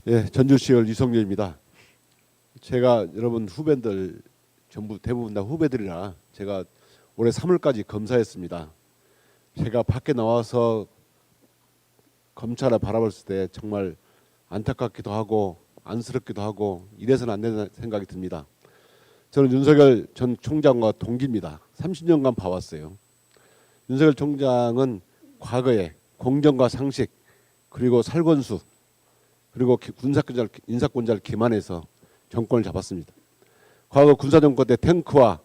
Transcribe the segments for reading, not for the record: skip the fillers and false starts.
예, 전주시의원 이성렬입니다. 제가 여러분 후배들 전부 대부분 다 후배들이라 제가 올해 3월까지 검사했습니다. 제가 밖에 나와서 검찰을 바라봤을 때 정말 안타깝기도 하고 안쓰럽기도 하고 이래서는 안 된다는 생각이 듭니다. 저는 윤석열 전 총장과 동기입니다. 30년간 봐왔어요. 윤석열 총장은 과거에 공정과 상식 그리고 살건수 그리고 인사권자를 기만해서 정권을 잡았습니다. 과거 군사정권 때 탱크와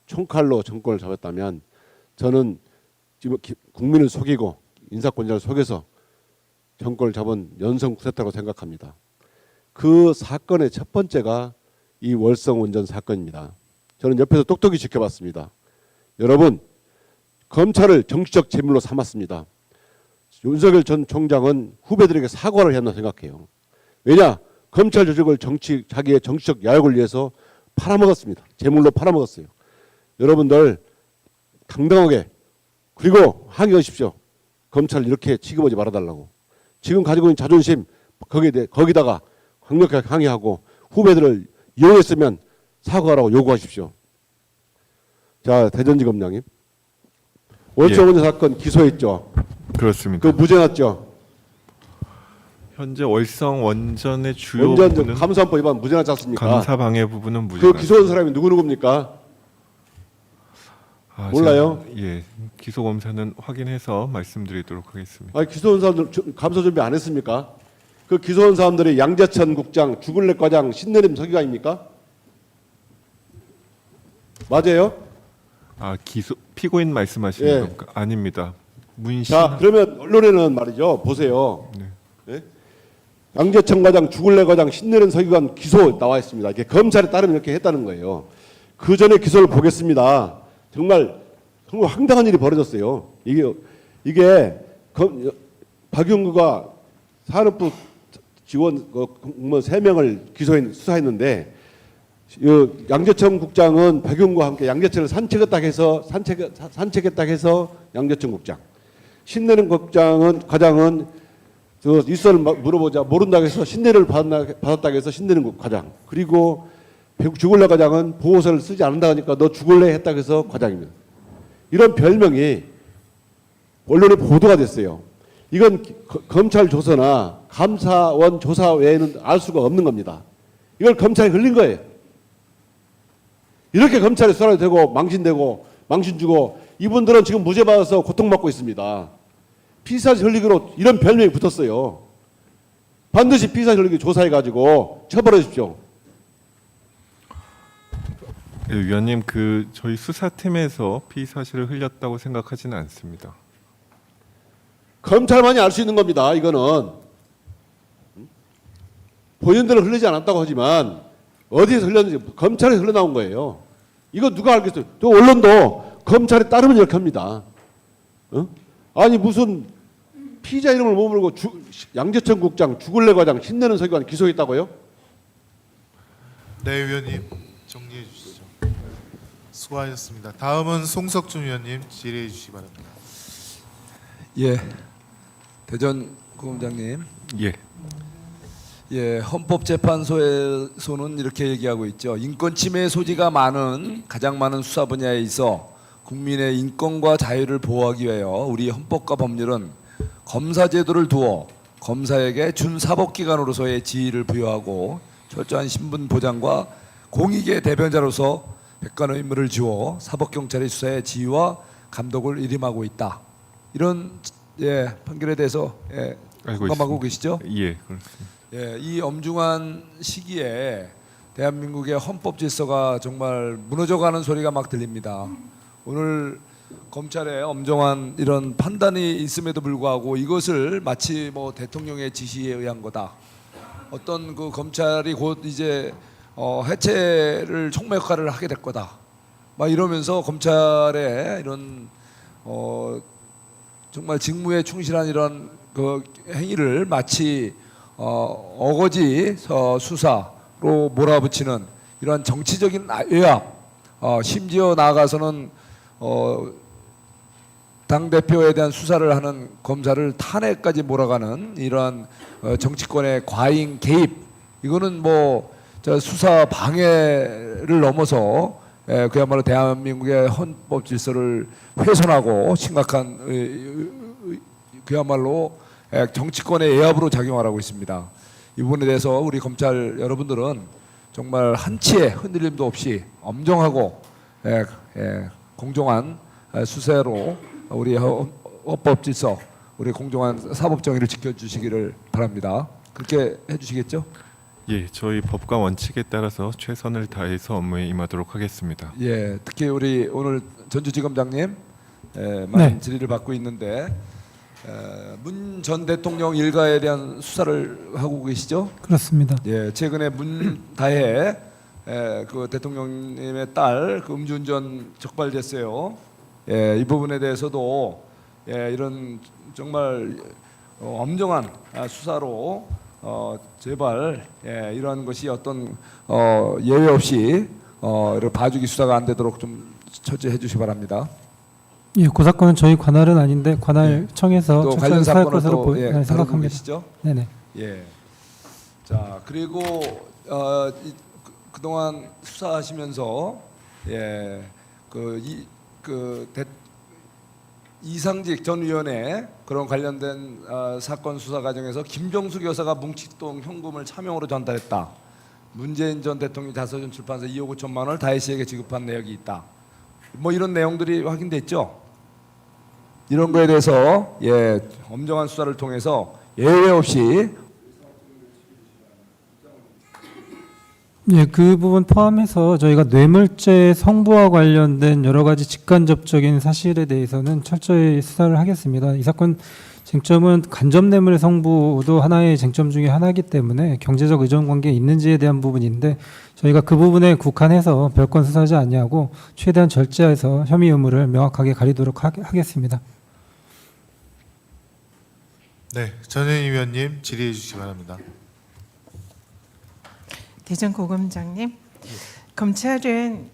총칼로 정권을 잡았다면 저는 지금 국민을 속이고 인사권자를 속여서 정권을 잡은 연성 쿠데타라고 생각합니다. 그 사건의 첫 번째가 이 월성 원전 사건입니다. 저는 옆에서 똑똑히 지켜봤습니다. 여러분, 검찰을 정치적 재물로 삼았습니다. 윤석열 전 총장은 후배들에게 사과를 해야 한다고 생각해요. 왜냐? 검찰 조직을 자기의 정치적 야욕을 위해서 팔아먹었습니다. 재물로 팔아먹었어요. 여러분들 당당하게 그리고 항의하십시오. 검찰을 이렇게 취급하지 말아달라고. 지금 가지고 있는 자존심 거기다가 강력하게 항의하고 후배들을 이용했으면 사과하라고 요구하십시오. 자, 대전지검장님. 월성 원전 사건 기소했죠. 그렇습니다. 그 무죄 났죠. 현재 월성 원전의 주요 원전 부분은 감사원법 위반 무죄 났지 않습니까? 감사 방해 부분은 무죄. 그 기소한 사람이 누구입니까? 몰라요? 예, 기소 검사는 확인해서 말씀드리도록 하겠습니다. 아니, 기소한 사람들 감사 준비 안 했습니까? 그 기소한 사람들이 양재천 국장, 주근래 과장, 신내림 서기관입니까? 맞아요? 아, 피고인 말씀하시는 예. 겁니까? 아닙니다. 문신. 자, 그러면 언론에는 말이죠. 보세요. 네. 예? 양재천 과장, 주근래 과장, 신내림 서기관 기소 나와 있습니다. 이게 검찰에 따르면 이렇게 했다는 거예요. 그 전에 기소를 보겠습니다. 정말 황당한 일이 벌어졌어요. 이게 박용구가 산업부 직원 공무원 3명을 수사했는데 양재천 국장은 박용구와 함께 양재천을 산책했다 해서 양재천 국장, 신내림 과장은 일선을 물어보자 모른다고 해서 신내를 받았다고 해서 신내림 과장, 그리고 주근래 과장은 보고서를 쓰지 않는다 하니까 너 주근래 했다고 해서 과장입니다. 이런 별명이 언론에 보도가 됐어요. 이건 검찰 조사나 감사원 조사 외에는 알 수가 없는 겁니다. 이걸 검찰에 흘린 거예요. 이렇게 검찰에 수사가 되고 망신되고 망신 주고 이분들은 지금 무죄 받아서 고통받고 있습니다. 피의사실 흘리기로 이런 별명이 붙었어요. 반드시 피의사실 흘리기 조사해가지고 처벌해 주십시오. 예, 위원님, 저희 수사팀에서 피의 사실을 흘렸다고 생각하지는 않습니다. 검찰만이 알 수 있는 겁니다. 이거는 본인들은 흘리지 않았다고 하지만 어디에서 흘렸는지 검찰에 흘러나온 거예요. 이거 누가 알겠어요? 또 언론도 검찰에 따르면 이렇게 합니다. 아니 무슨 피의자 이름을 못 모르고 양재천 국장, 주근래 과장, 신내림 서기관 기소했다고요? 네, 위원님 정리해 주시죠. 수고하셨습니다. 다음은 송석준 위원님 질의해 주시기 바랍니다. 예, 대전 고검장님. 예, 헌법재판소에서는 이렇게 얘기하고 있죠. 인권 침해 소지가 가장 많은 수사 분야에 있어 국민의 인권과 자유를 보호하기 위하여 우리 헌법과 법률은 검사 제도를 두어 검사에게 준사법기관으로서의 지위를 부여하고 철저한 신분 보장과 공익의 대변자로서 백관의 임무를 주어 사법경찰의 수사의 지휘와 감독을 일임하고 있다. 이런 판결에 대해서 공감하고 계시죠? 예, 그렇습니다. 이 엄중한 시기에 대한민국의 헌법 질서가 정말 무너져가는 소리가 막 들립니다. 오늘 검찰의 엄정한 이런 판단이 있음에도 불구하고 이것을 마치 대통령의 지시에 의한 거다. 어떤 검찰이 곧 이제 해체를 촉매 역할을 하게 될 거다. 막 이러면서 검찰의 이런 정말 직무에 충실한 이런 행위를 마치 어거지 수사로 몰아붙이는 이러한 정치적인 외압, 심지어 나아가서는 당 대표에 대한 수사를 하는 검사를 탄핵까지 몰아가는 이러한 정치권의 과잉 개입, 이거는 저 수사 방해를 넘어서 그야말로 대한민국의 헌법 질서를 훼손하고 심각한 그야말로 정치권의 외압으로 작용하고 있습니다. 이 부분에 대해서 우리 검찰 여러분들은 정말 한치의 흔들림도 없이 엄정하고 공정한 수사로 우리 헌법 질서, 우리 공정한 사법 정의를 지켜주시기를 바랍니다. 그렇게 해주시겠죠? 예, 저희 법과 원칙에 따라서 최선을 다해서 업무에 임하도록 하겠습니다. 예, 특히 우리 오늘 전주지검장님 많은 네. 질의를 받고 있는데 문 전 대통령 일가에 대한 수사를 하고 계시죠? 그렇습니다. 예, 최근에 문다혜 그 대통령님의 딸 그 음주운전 적발됐어요. 예, 이 부분에 대해서도 이런 정말 엄정한 수사로 제발 이러한 것이 어떤 예외 없이 이런 봐주기 수사가 안 되도록 좀 처리해 주시기 바랍니다. 예, 그 사건은 저희 관할은 아닌데 관할청에서 또 철저히 관련 수사할 사건을 것으로 또 다루고 생각합니다. 계시죠? 네네. 예. 자, 그리고 그동안 수사하시면서 이상직 전 의원의 그런 관련된 사건 수사 과정에서 김정숙 여사가 뭉칫돈 현금을 차명으로 전달했다. 문재인 전 대통령 자서전 출판사 2억 5천만 원을 다혜 씨에게 지급한 내역이 있다. 이런 내용들이 확인됐죠. 이런 거에 대해서 엄정한 수사를 통해서 예외 없이 그 부분 포함해서 저희가 뇌물죄 성부와 관련된 여러 가지 직간접적인 사실에 대해서는 철저히 수사를 하겠습니다. 이 사건 쟁점은 간접 뇌물 성부도 하나의 쟁점 중에 하나이기 때문에 경제적 의존 관계에 있는지에 대한 부분인데 저희가 그 부분에 국한해서 별건 수사하지 아니하고 최대한 절제해서 혐의 의무를 명확하게 가리도록 하겠습니다. 네, 전현희 위원님 질의해 주시기 바랍니다. 대전고검장님, 검찰은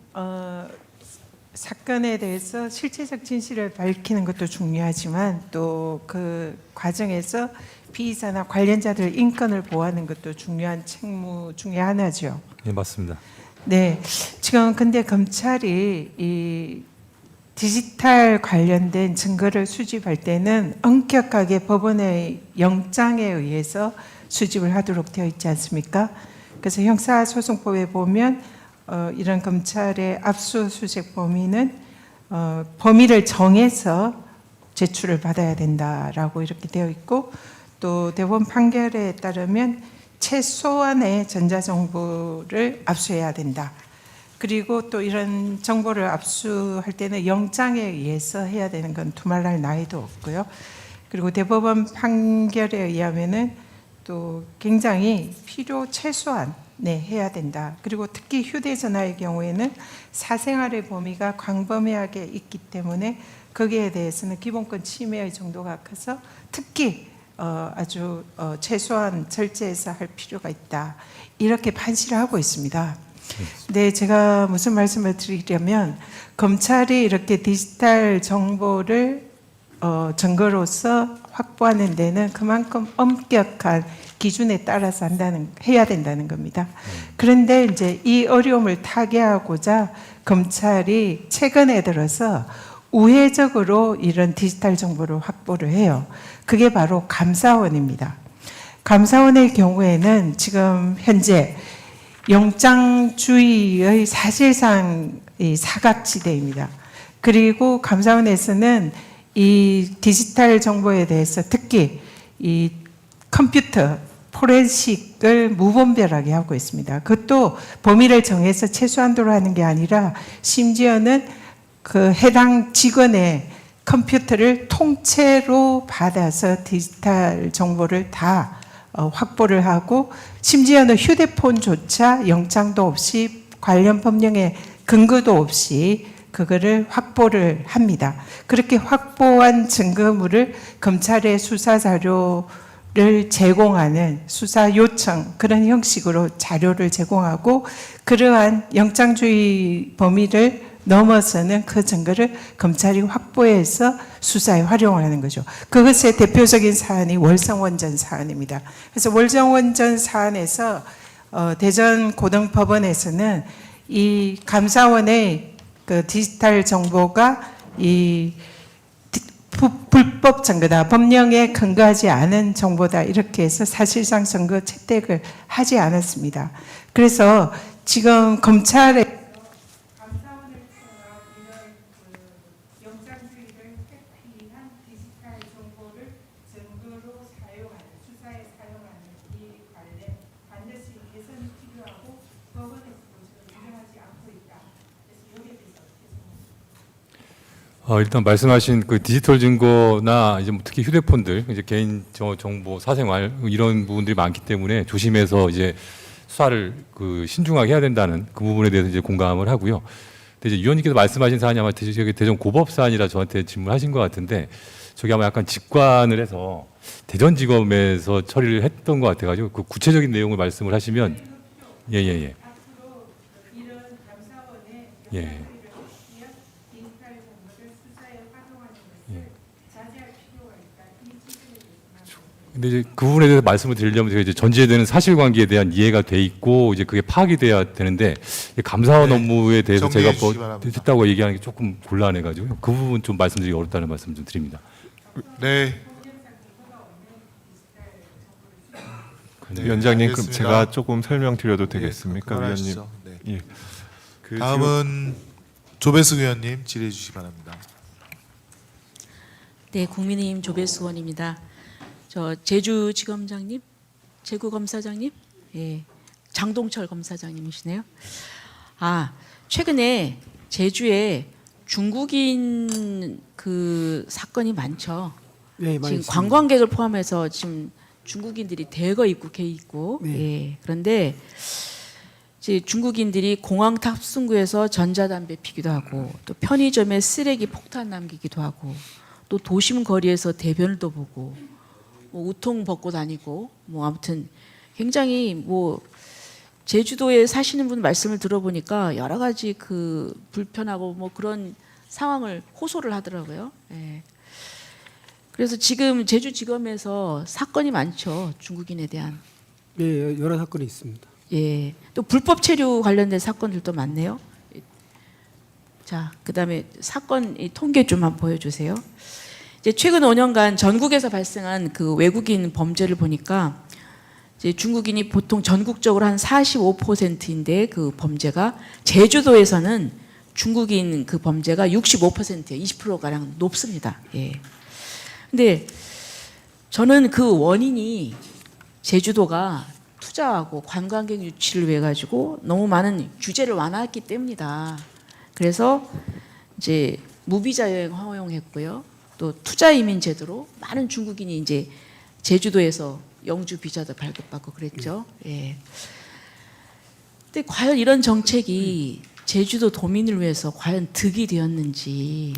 사건에 대해서 실체적 진실을 밝히는 것도 중요하지만 또 그 과정에서 피의자나 관련자들 인권을 보호하는 것도 중요한 책무 중에 하나죠. 예, 맞습니다. 네, 지금 근데 검찰이 이 디지털 관련된 증거를 수집할 때는 엄격하게 법원의 영장에 의해서 수집을 하도록 되어 있지 않습니까? 그래서 형사소송법에 보면 이런 검찰의 압수수색 범위는 범위를 정해서 제출을 받아야 된다라고 이렇게 되어 있고 또 대법원 판결에 따르면 최소한의 전자정보를 압수해야 된다. 그리고 또 이런 정보를 압수할 때는 영장에 의해서 해야 되는 건 두말할 나위도 없고요. 그리고 대법원 판결에 의하면은 또 굉장히 필요 최소한 해야 된다. 그리고 특히 휴대전화의 경우에는 사생활의 범위가 광범위하게 있기 때문에 거기에 대해서는 기본권 침해의 정도가 커서 특히 아주 최소한 절제해서 할 필요가 있다. 이렇게 판시를 하고 있습니다. 네, 제가 무슨 말씀을 드리려면 검찰이 이렇게 디지털 정보를 증거로서 확보하는 데는 그만큼 엄격한 기준에 따라서 해야 된다는 겁니다. 그런데 이제 이 어려움을 타개하고자 검찰이 최근에 들어서 우회적으로 이런 디지털 정보를 확보를 해요. 그게 바로 감사원입니다. 감사원의 경우에는 지금 현재 영장주의의 사실상 사각지대입니다. 그리고 감사원에서는 이 디지털 정보에 대해서 특히 이 컴퓨터 포렌식을 무분별하게 하고 있습니다. 그것도 범위를 정해서 최소한도로 하는 게 아니라 심지어는 그 해당 직원의 컴퓨터를 통째로 받아서 디지털 정보를 다 확보를 하고 심지어는 휴대폰조차 영장도 없이 관련 법령의 근거도 없이 그거를 확보를 합니다. 그렇게 확보한 증거물을 검찰의 수사 자료를 제공하는 수사 요청 그런 형식으로 자료를 제공하고 그러한 영장주의 범위를 넘어서는 그 증거를 검찰이 확보해서 수사에 활용을 하는 거죠. 그것의 대표적인 사안이 월성원전 사안입니다. 그래서 월성원전 사안에서 대전 고등법원에서는 이 감사원의 그 디지털 정보가 이 불법 증거다, 법령에 근거하지 않은 정보다 이렇게 해서 사실상 증거 채택을 하지 않았습니다. 그래서 지금 검찰에 감사원을 통한 이런 영장주의를 회피한 디지털 정보를 증거로 사용하는, 수사에 사용하는 이 관련 반드시 개선이 필요하고 법원에서도 지금 인정하지 않고 있다. 그래서 여기에 대해서 어떻게 생각하십니까? 일단 말씀하신 그 디지털 증거나 이제 뭐 특히 휴대폰들 이제 개인 정보, 사생활 이런 부분들이 많기 때문에 조심해서 이제 수사를 그 신중하게 해야 된다는 그 부분에 대해서 이제 공감을 하고요. 근데 이제 위원님께서 말씀하신 사안이 아마 대전 고법 사안이라 저한테 질문하신 것 같은데 저기 아마 약간 직관을 해서 대전지검에서 처리를 했던 것 같아가지고 그 구체적인 내용을 말씀을 하시면 예예예. 앞으로 이런 감사원의 예. 디지털 정보를 수사에 활용하는 것을 자제할 필요가 있다. 이 지점에 대해서 근데 이제 그 부분에 대해서 말씀을 드리려면 제가 이제 전제되는 사실관계에 대한 이해가 돼 있고 이제 그게 파악이 돼야 되는데 감사원 네. 업무에 대해서 제가 정리해 주시기 바랍니다. 했다고 얘기하는 게 조금 곤란해가지고 그 부분 좀 말씀드리기 어렵다는 말씀 좀 드립니다. 네. 네, 위원장님, 그럼 알겠습니다. 제가 조금 설명드려도 되겠습니까, 위원님? 그만하시죠. 네. 예. 그 다음은 조배수 의원님 질의해 주시기 바랍니다. 네, 국민의힘 조배수 의원입니다. 저 제주지검장님, 제구검사장님, 예, 장동철 검사장님이시네요. 최근에 제주에 중국인 그 사건이 많죠. 네, 많이 지금 있습니다. 관광객을 포함해서 지금 중국인들이 대거 입국해 있고, 네. 예, 그런데 이제 중국인들이 공항 탑승구에서 전자담배 피기도 하고, 또 편의점에 쓰레기 폭탄 남기기도 하고, 또 도심 거리에서 대변도 보고, 뭐 우통 벗고 다니고, 뭐 아무튼 굉장히 뭐 제주도에 사시는 분 말씀을 들어보니까 여러 가지 그 불편하고 뭐 그런 상황을 호소를 하더라고요. 예. 그래서 지금 제주지검에서 사건이 많죠. 중국인에 대한. 네, 여러 사건이 있습니다. 예. 또 불법 체류 관련된 사건들도 많네요. 자, 그다음에 사건 이 통계 좀 한번 보여주세요. 이제 최근 5년간 전국에서 발생한 그 외국인 범죄를 보니까 이제 중국인이 보통 전국적으로 한 45%인데 그 범죄가 제주도에서는 중국인 그 범죄가 65%예요. 20%가량 높습니다. 예. 근데 저는 그 원인이 제주도가 투자하고 관광객 유치를 위해 가지고 너무 많은 규제를 완화했기 때문이다. 그래서 이제 무비자 여행 허용했고요. 또 투자 이민 제도로 많은 중국인이 이제 제주도에서 영주 비자도 발급받고 그랬죠. 예. 근데 과연 이런 정책이 제주도 도민을 위해서 과연 득이 되었는지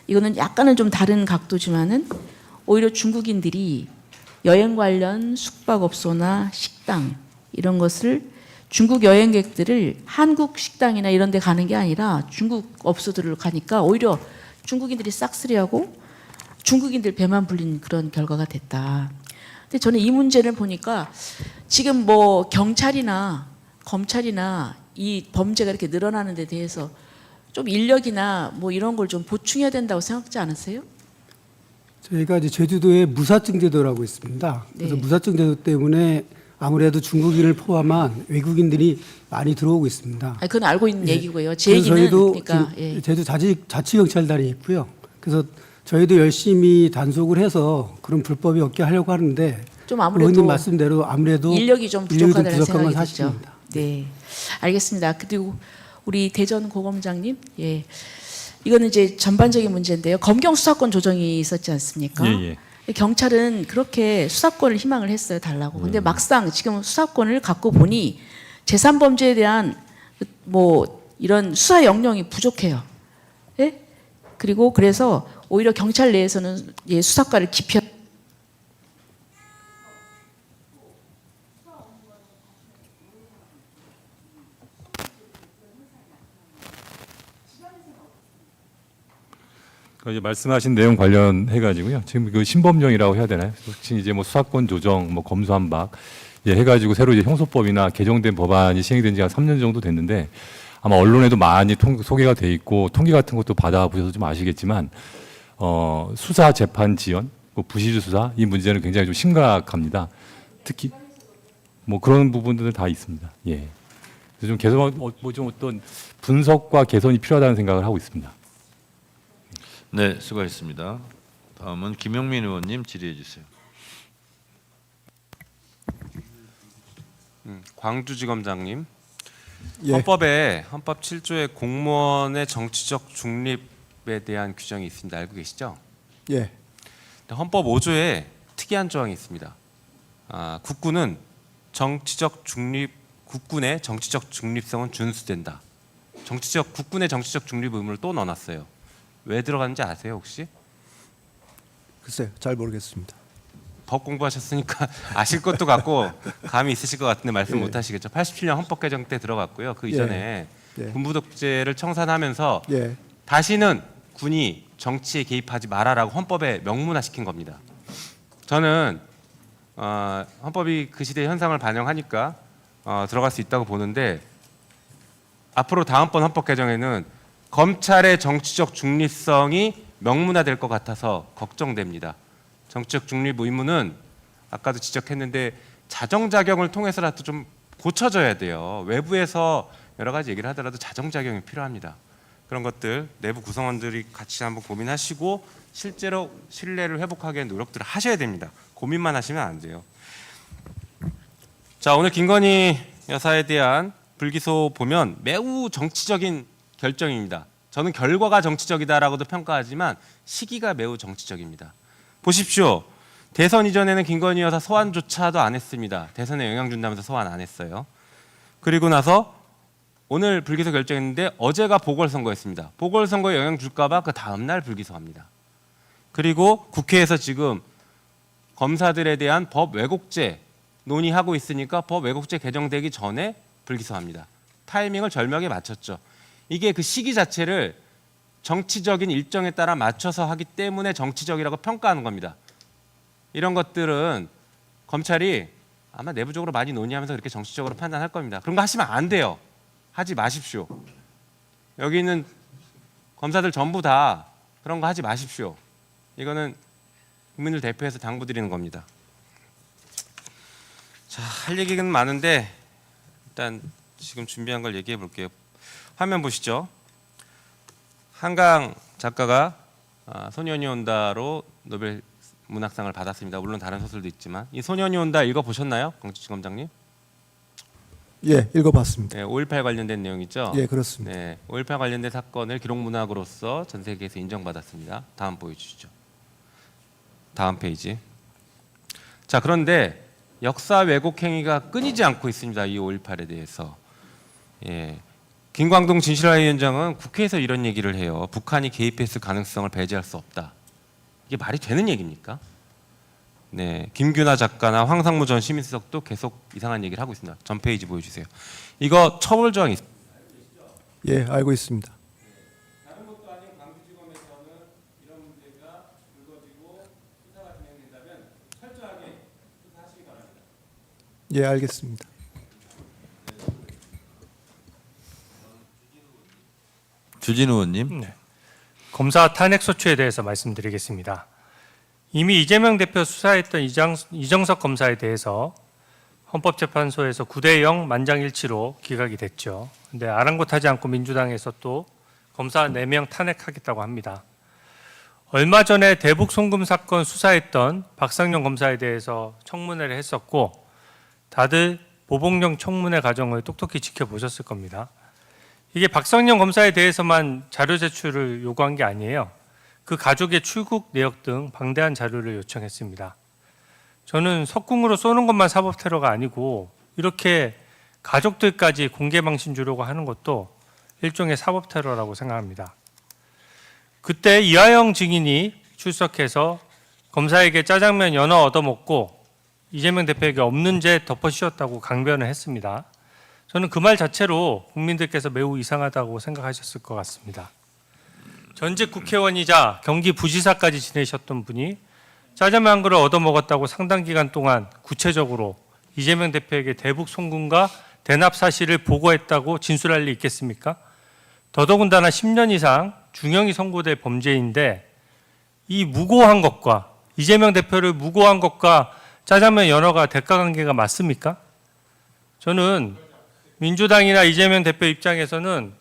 이거는 약간은 좀 다른 각도지만은 오히려 중국인들이 여행 관련 숙박업소나 식당 이런 것을 중국 여행객들을 한국 식당이나 이런 데 가는 게 아니라 중국 업소들을 가니까 오히려 중국인들이 싹쓸이하고 중국인들 배만 불린 그런 결과가 됐다. 근데 저는 이 문제를 보니까 지금 뭐 경찰이나 검찰이나 이 범죄가 이렇게 늘어나는 데 대해서 좀 인력이나 뭐 이런 걸 좀 보충해야 된다고 생각하지 않으세요? 저희가 이제 제주도에 무사증 제도라고 있습니다. 그래서 네. 무사증 제도 때문에 아무래도 중국인을 포함한 외국인들이 많이 들어오고 있습니다. 아니, 그건 알고 있는 예. 얘기고요. 제 그래서 얘기는 저희도 그러니까 지금 예. 제주 자치경찰단이 있고요. 그래서 저희도 열심히 단속을 해서 그런 불법이 없게 하려고 하는데 좀 의원님 아무래도 말씀대로 아무래도 인력이 좀 인력이 좀 부족하다는 부족한 건 생각이 들죠. 사실입니다. 네, 알겠습니다. 그리고 우리 대전 고검장님, 예, 이거는 이제 전반적인 문제인데요. 검경 수사권 조정이 있었지 않습니까? 예. 경찰은 그렇게 수사권을 희망을 했어요, 달라고. 근데 막상 지금 수사권을 갖고 보니 제3범죄에 대한 뭐 이런 수사 역량이 부족해요. 예? 그리고 그래서 오히려 경찰 내에서는 예, 수사과를 기피. 이제 말씀하신 내용 관련해 가지고요. 지금 그 신법령이라고 해야 되나요? 혹시 이제 뭐 수사권 조정, 뭐 검수한박 해가지고 새로 이제 형소법이나 개정된 법안이 시행이 된 지가 3년 정도 됐는데 아마 언론에도 많이 소개가 돼 있고 통계 같은 것도 받아보셔서 좀 아시겠지만 수사 재판 지연, 뭐 부시주 수사 이 문제는 굉장히 좀 심각합니다. 특히 뭐 그런 부분들은 다 있습니다. 예. 그래서 좀 개선 좀 어떤 분석과 개선이 필요하다는 생각을 하고 있습니다. 네, 수고하셨습니다. 다음은 김용민 의원님 질의해 주세요. 광주지검장님, 예. 헌법 7조에 공무원의 정치적 중립에 대한 규정이 있습니다. 알고 계시죠? 예. 헌법 5조에 특이한 조항이 있습니다. 국군의 정치적 중립성은 준수된다. 국군의 정치적 중립 의무를 또 넣어놨어요. 왜 들어갔는지 아세요 혹시? 글쎄요, 잘 모르겠습니다. 법 공부하셨으니까 아실 것도 같고 감이 있으실 것 같은데 말씀 못 하시겠죠. 87년 헌법 개정 때 들어갔고요. 그 이전에 군부독재를 청산하면서 다시는 군이 정치에 개입하지 마라라고 헌법에 명문화시킨 겁니다. 저는 헌법이 그 시대의 현상을 반영하니까 들어갈 수 있다고 보는데 앞으로 다음번 헌법 개정에는 검찰의 정치적 중립성이 명문화될 것 같아서 걱정됩니다. 정치적 중립 의무는 아까도 지적했는데 자정작용을 통해서라도 좀 고쳐져야 돼요. 외부에서 여러 가지 얘기를 하더라도 자정작용이 필요합니다. 그런 것들 내부 구성원들이 같이 한번 고민하시고 실제로 신뢰를 회복하기 위한 노력들을 하셔야 됩니다. 고민만 하시면 안 돼요. 자, 오늘 김건희 여사에 대한 불기소 보면 매우 정치적인 결정입니다. 저는 결과가 정치적이다라고도 평가하지만 시기가 매우 정치적입니다. 보십시오. 대선 이전에는 김건희 여사 소환조차도 안 했습니다. 대선에 영향 준다면서 소환 안 했어요. 그리고 나서 오늘 불기소 결정했는데 어제가 보궐선거였습니다. 보궐선거에 영향 줄까 봐 그 다음 날 불기소합니다. 그리고 국회에서 지금 검사들에 대한 법 왜곡죄 논의하고 있으니까 법 왜곡죄 개정되기 전에 불기소합니다. 타이밍을 절묘하게 맞췄죠. 이게 그 시기 자체를 정치적인 일정에 따라 맞춰서 하기 때문에 정치적이라고 평가하는 겁니다. 이런 것들은 검찰이 아마 내부적으로 많이 논의하면서 그렇게 정치적으로 판단할 겁니다. 그런 거 하시면 안 돼요. 하지 마십시오. 여기 있는 검사들 전부 다 그런 거 하지 마십시오. 이거는 국민을 대표해서 당부드리는 겁니다. 자, 할 얘기는 많은데 일단 지금 준비한 걸 얘기해 볼게요. 화면 보시죠. 한강 작가가 소년이 온다로 노벨 문학상을 받았습니다. 물론 다른 소설도 있지만 이 소년이 온다 읽어보셨나요? 광주지검장님? 예, 읽어봤습니다. 네, 5.18 관련된 내용이죠? 예, 그렇습니다. 네, 5.18 관련된 사건을 기록문학으로서 전 세계에서 인정받았습니다. 다음 보여주시죠. 다음 페이지. 자, 그런데 역사 왜곡 행위가 끊이지 않고 있습니다. 이 5.18에 대해서. 예. 김광동 진실화위원장은 국회에서 이런 얘기를 해요. 북한이 개입했을 가능성을 배제할 수 없다. 이게 말이 되는 얘기입니까? 네, 김규나 작가나 황상무 전 시민수석도 계속 이상한 얘기를 하고 있습니다. 전 페이지 보여주세요. 이거 처벌 조항이 있습니다. 예, 알고 있습니다. 다른 것도 아닌 광주지검에서는 이런 문제가 불거지고 수사가 진행된다면 철저하게 수사하시기 바랍니다. 예, 알겠습니다. 주진우 의원님. 네. 검사 탄핵 소추에 대해서 말씀드리겠습니다. 이미 이재명 대표 수사했던 이정석 검사에 대해서 헌법재판소에서 9대0 만장일치로 기각이 됐죠. 근데 아랑곳하지 않고 민주당에서 또 검사 4명 탄핵하겠다고 합니다. 얼마 전에 대북 송금 사건 수사했던 박상용 검사에 대해서 청문회를 했었고 다들 보복령 청문회 과정을 똑똑히 지켜보셨을 겁니다. 이게 박상용 검사에 대해서만 자료 제출을 요구한 게 아니에요. 그 가족의 출국 내역 등 방대한 자료를 요청했습니다. 저는 석궁으로 쏘는 것만 사법 테러가 아니고 이렇게 가족들까지 공개 방신 주려고 하는 것도 일종의 사법 테러라고 생각합니다. 그때 이하영 증인이 출석해서 검사에게 짜장면 연어 얻어먹고 이재명 대표에게 없는 죄 덮어씌웠다고 강변을 했습니다. 저는 그 말 자체로 국민들께서 매우 이상하다고 생각하셨을 것 같습니다. 전직 국회의원이자 경기부지사까지 지내셨던 분이 짜장면 한 그릇 얻어먹었다고 상당 기간 동안 구체적으로 이재명 대표에게 대북 송금과 대납 사실을 보고했다고 진술할 리 있겠습니까? 더더군다나 10년 이상 중형이 선고될 범죄인데 이 무고한 것과 이재명 대표를 무고한 것과 짜장면 연어가 대가관계가 맞습니까? 저는 민주당이나 이재명 대표 입장에서는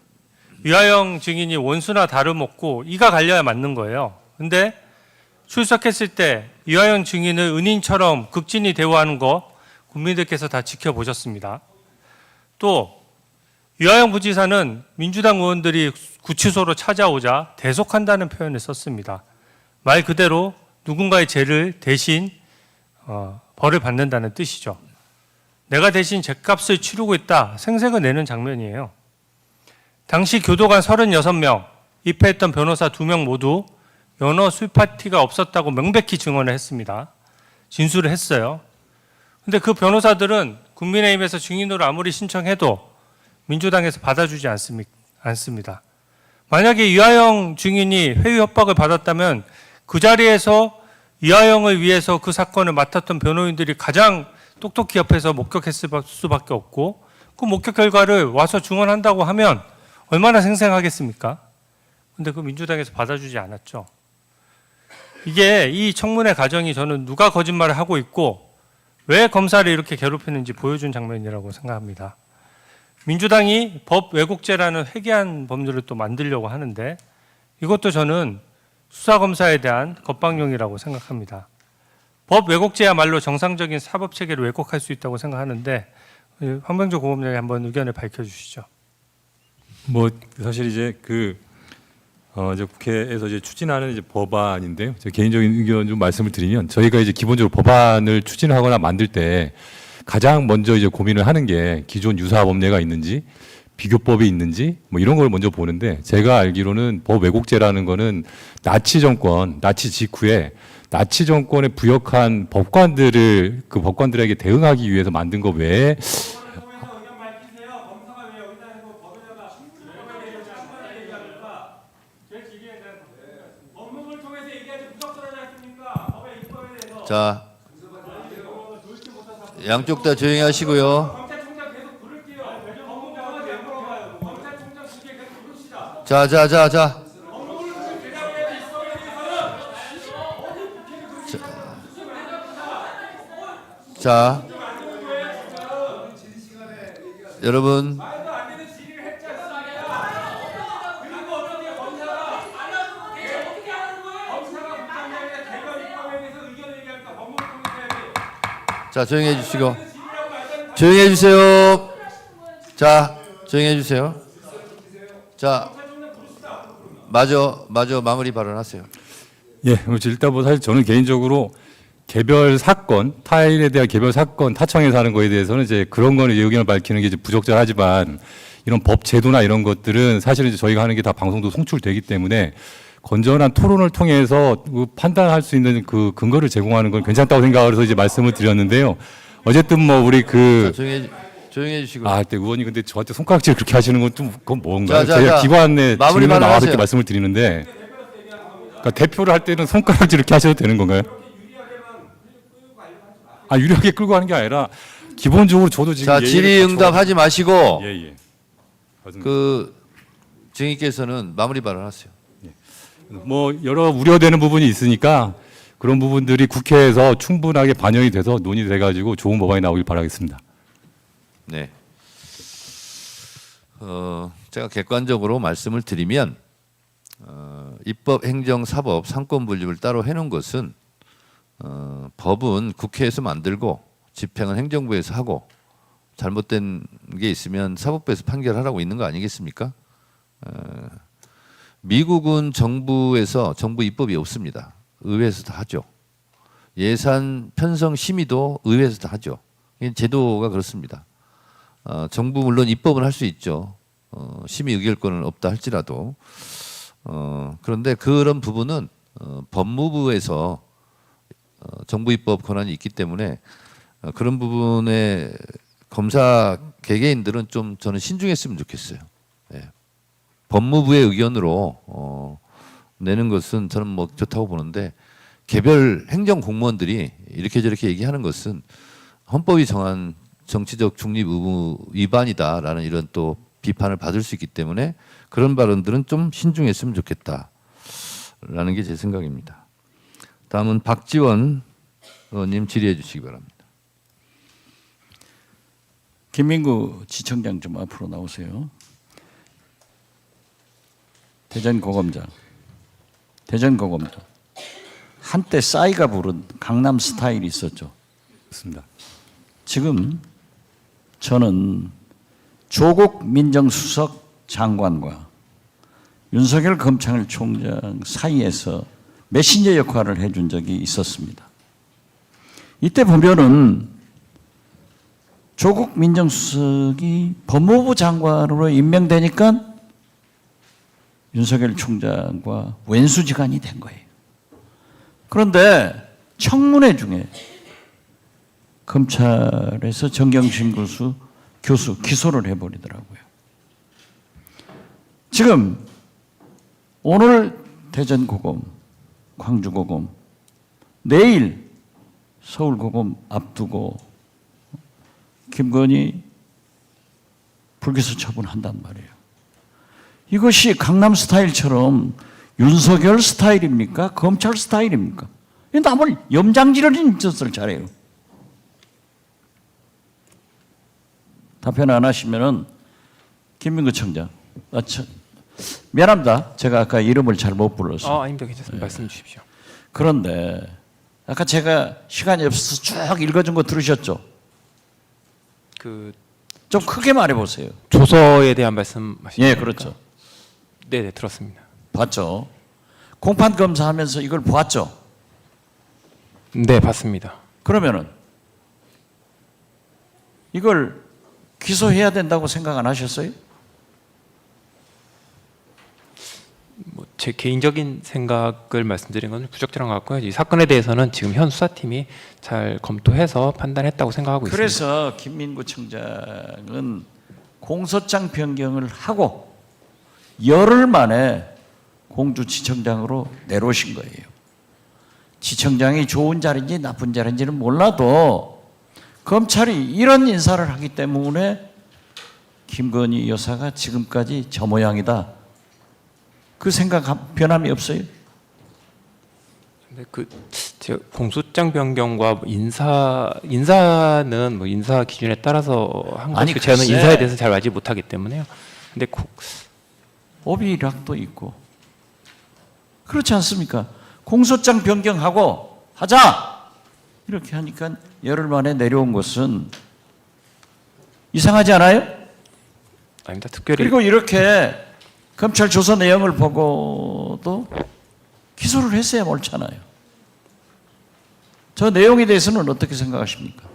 유하영 증인이 원수나 다름없고 이가 갈려야 맞는 거예요. 근데 출석했을 때 유하영 증인을 은인처럼 극진히 대우하는 거 국민들께서 다 지켜보셨습니다. 또 유하영 부지사는 민주당 의원들이 구치소로 찾아오자 대속한다는 표현을 썼습니다. 말 그대로 누군가의 죄를 대신 벌을 받는다는 뜻이죠. 내가 대신 죄값을 치르고 있다 생색을 내는 장면이에요. 당시 교도관 36명, 입회했던 변호사 2명 모두 연어 술 파티가 없었다고 명백히 증언을 했습니다. 진술을 했어요. 근데 그 변호사들은 국민의힘에서 증인으로 아무리 신청해도 민주당에서 받아주지 않습니다. 만약에 유하영 증인이 회유 협박을 받았다면 그 자리에서 유하영을 위해서 그 사건을 맡았던 변호인들이 가장 똑똑히 옆에서 목격했을 수밖에 없고 그 목격 결과를 와서 증언한다고 하면 얼마나 생생하겠습니까? 근데 그 민주당에서 받아주지 않았죠. 이게 이 청문회 과정이 저는 누가 거짓말을 하고 있고 왜 검사를 이렇게 괴롭히는지 보여준 장면이라고 생각합니다. 민주당이 법 왜곡죄라는 회개한 법률을 또 만들려고 하는데 이것도 저는 수사검사에 대한 겁방용이라고 생각합니다. 법 왜곡죄야말로 정상적인 사법체계를 왜곡할 수 있다고 생각하는데 황병조 고검장이 한번 의견을 밝혀주시죠. 뭐 사실 이제 이제 국회에서 이제 추진하는 이제 법안인데요. 제 개인적인 의견 좀 말씀을 드리면 저희가 이제 기본적으로 법안을 추진하거나 만들 때 가장 먼저 이제 고민을 하는 게 기존 유사 법례가 있는지 비교법이 있는지 뭐 이런 걸 먼저 보는데 제가 알기로는 법 왜곡죄라는 거는 나치 정권, 나치 직후에 나치 정권에 부역한 법관들을 그 법관들에게 대응하기 위해서 만든 거 외에 자, 양쪽 다 조용히 하시고요. 자. 자, 여러분. 자, 조용히 해주시고. 조용히 해주세요. 자, 조용히 해주세요. 자, 마저 마무리 발언하세요. 예, 일단 뭐 사실 저는 개인적으로 개별 사건, 타인에 대한 개별 사건, 타청에서 하는 거에 대해서는 이제 그런 거는 의견을 밝히는 게 이제 부적절하지만 이런 법 제도나 이런 것들은 사실은 이제 저희가 하는 게 다 방송도 송출되기 때문에 건전한 토론을 통해서 판단할 수 있는 그 근거를 제공하는 건 괜찮다고 생각을 해서 이제 말씀을 드렸는데요. 어쨌든 뭐 우리 자, 조용히 해주시고. 때 의원님 근데 저한테 손가락질 그렇게 하시는 건 좀 그건 뭔가요? 자, 제가 기관에 마무리 질문 나와서 이렇게 발언하세요. 말씀을 드리는데 그러니까 대표를 할 때는 손가락질 이렇게 하셔도 되는 건가요? 유리하게 끌고 가는 게 아니라 기본적으로 저도 지금 자, 질의응답 하지 마시고 예. 그 증인께서는 마무리 발언하세요. 뭐 여러 우려되는 부분이 있으니까 그런 부분들이 국회에서 충분하게 반영이 돼서 논의돼 가지고 좋은 법안이 나오길 바라겠습니다. 네. 제가 객관적으로 말씀을 드리면 입법, 행정, 사법, 상권 분립을 따로 해놓은 것은 법은 국회에서 만들고 집행은 행정부에서 하고 잘못된 게 있으면 사법부에서 판결하라고 있는 거 아니겠습니까? 미국은 정부에서 정부 입법이 없습니다. 의회에서 다 하죠. 예산 편성 심의도 의회에서 다 하죠. 제도가 그렇습니다. 정부 물론 입법은 할 수 있죠. 심의 의결권은 없다 할지라도 그런데 그런 부분은 법무부에서 정부 입법 권한이 있기 때문에 그런 부분에 검사 개개인들은 좀 저는 신중했으면 좋겠어요. 예. 법무부의 의견으로 내는 것은 저는 뭐 좋다고 보는데 개별 행정 공무원들이 이렇게 저렇게 얘기하는 것은 헌법이 정한 정치적 중립 의무 위반이다라는 이런 또 비판을 받을 수 있기 때문에 그런 발언들은 좀 신중했으면 좋겠다라는 게 제 생각입니다. 다음은 박지원 의원님 질의해 주시기 바랍니다. 김민구 지청장 좀 앞으로 나오세요. 대전고검장. 한때 싸이가 부른 강남 스타일이 있었죠. 좋습니다. 지금 저는 조국 민정수석 장관과 윤석열 검찰총장 사이에서 메신저 역할을 해준 적이 있었습니다. 이때 보면은 조국 민정수석이 법무부 장관으로 임명되니까 윤석열 총장과 왼수지간이 된 거예요. 그런데 청문회 중에 검찰에서 정경심 교수 기소를 해버리더라고요. 지금 오늘 대전고검, 광주고검, 내일 서울고검 앞두고 김건희 불기소 처분한단 말이에요. 이것이 강남 스타일처럼 윤석열 스타일입니까? 검찰 스타일입니까? 남을 염장지르는 짓을 잘해요. 답변 안 하시면은 김민구 청장, 미안합니다. 제가 아까 이름을 잘못 불렀어요. 아닙니다. 괜찮습니다. 말씀 주십시오. 그런데 아까 제가 시간이 없어서 쭉 읽어준 거 들으셨죠? 좀 크게 말해보세요. 조서에 대한 말씀하시는 예, 겁니까? 그렇죠. 네, 들었습니다. 봤죠? 공판 검사하면서 이걸 보았죠? 네, 봤습니다. 그러면은 이걸 기소해야 된다고 생각 안 하셨어요? 제 개인적인 생각을 말씀드린 건 부적절한 것 같고요. 이 사건에 대해서는 지금 현 수사팀이 잘 검토해서 판단했다고 생각하고 있습니다. 그래서 김민구 청장은 공소장 변경을 하고 열흘 만에 공주지청장으로 내려오신 거예요. 지청장이 좋은 자리인지 나쁜 자리인지는 몰라도 검찰이 이런 인사를 하기 때문에 김건희 여사가 지금까지 저 모양이다. 그 생각 변함이 없어요? 근데 제가 공소장 변경과 인사는 인사 기준에 따라서 한 아니, 것이고 저는 글쎄. 인사에 대해서 잘 알지 못하기 때문에요. 근데 오비락도 있고 그렇지 않습니까? 공소장 변경하고 하자 이렇게 하니까 열흘 만에 내려온 것은 이상하지 않아요? 아닙니다. 특별히 그리고 이렇게 검찰 조사 내용을 보고도 기소를 했어야 옳잖아요. 저 내용에 대해서는 어떻게 생각하십니까?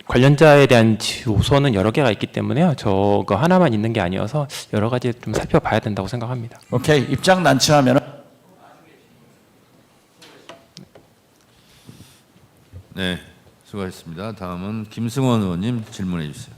관련자에 대한 조서는 여러 개가 있기 때문에요. 저거 하나만 있는 게 아니어서 여러 가지 좀 살펴봐야 된다고 생각합니다. 오케이, 입장 난처하면 네, 수고하셨습니다. 다음은 김승원 의원님 질문해 주세요.